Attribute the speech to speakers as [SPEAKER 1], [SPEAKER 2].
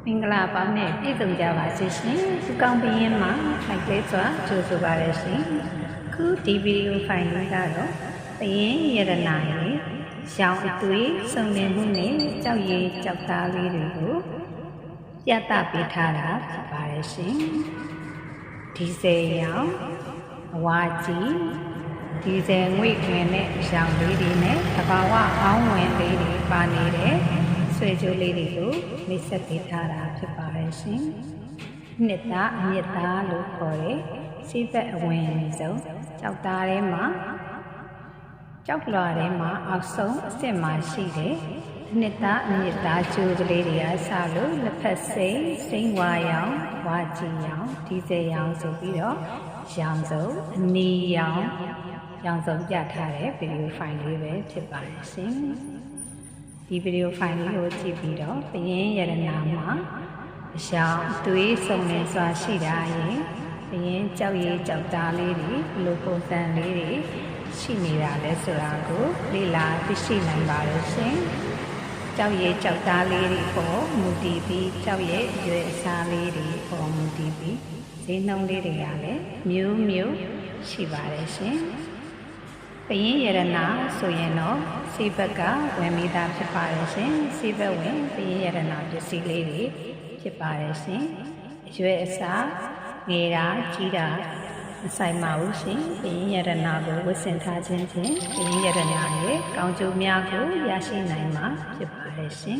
[SPEAKER 1] မင်္ဂလာပေါင်းနဲ့ပြည့်စုံကြပါစေရှင်။ဒီကောင်းပင်မှာထိုက်ကလေးစွာကြိုဆိုပါရရှင်။ခုဒီဗီဒီယိုဖိုင်လေးကတော့ပရင်ရတနာရဲ့ရောင်အသွေးစုံလင်မှုနဲ့ကြောက်ရည်ကြောက်သားလေးတွေကိုပြသပေးထားတာဖြစ်ပါရရှင်။ဒီဇယ်ရောင်အဝါကြီးဒီဇယ်ငွေ့ခင်တဲ့ရောင်လေးတွေနဲ့သဘာဝအောင်းဝင်လေးတွေပါနေတဲ့ဆွေကြိုးလေးတွေကိုမိတ်ဆက်ပေးထားတာဖြစ်ပါရဲ့ရှင်။နှစ်သားအမြစ်သားလို့ခေါ်တဲ့စိတ်သက်အဝင်ဆုံးကြောက်သားထဲမှာကြောက်လွာထဲမှာအောက်ဆုံးအစ်စ်မှာရှိတဲ့နှစ်သားအမြစ်သားကြိုးကလေးတွေကစလို့လက်ဖက်စိမ်းဝါရောင်ဝါကြီးရောင်ဒီဇယ်ရောင်ဆိုပြီးတော့ရောင်စုံအနီရောင်စုံပြထားတဲ့ဗီဒီယိုဖိုင်လေးပဲဖြစ်ပါရဲ့ရှင်။ဒီဗီဒီယိုဖိုင်လေးကိုကြည့်ပြီးတော့ပရင်ရတနာမှာအရောင်အသွေးစုံလင်စွာရှိတာရင်ပရင်ကြောက်ရည်ကြောက်သားလေးတွေဘလိုပုံစံလေးတွေရှိနေတာလဲဆိုတာကိုလေ့လာသိရှိနိုင်ပါလို့ရှင်။ကြောက်ရည်ကြောက်သားလေးတွေပေါ်မူတည်ပြီးကြောက်ရည်ရွယ်အစားလေးတွေပေါ်မူတည်ပြီးဈေးနှုန်းလေးတွေကလည်းမျိုးရှိပါတယ်ရှင်။ပရင်ရတနာဆိုရင်တော့စိတ်ဘက်ကဝင်မိသားဖြစ်ပါတယ်ရှင်စိတ်ဘက်ဝင်ပရင်ရတနာပစ္စည်းလေးတွေဖြစ်ပါတယ်ရှင်အရွယ်အစားငယ်တာကြီးတာမဆိုင်ပါဘူးရှင်ပရင်ရတနာကိုဝတ်ဆင်ထားခြင်းဖြင့်ပရင်ရတနာရဲ့ကောင်းကျိုးများကိုရရှိနိုင်မှာဖြစ်ပါတယ်ရှင်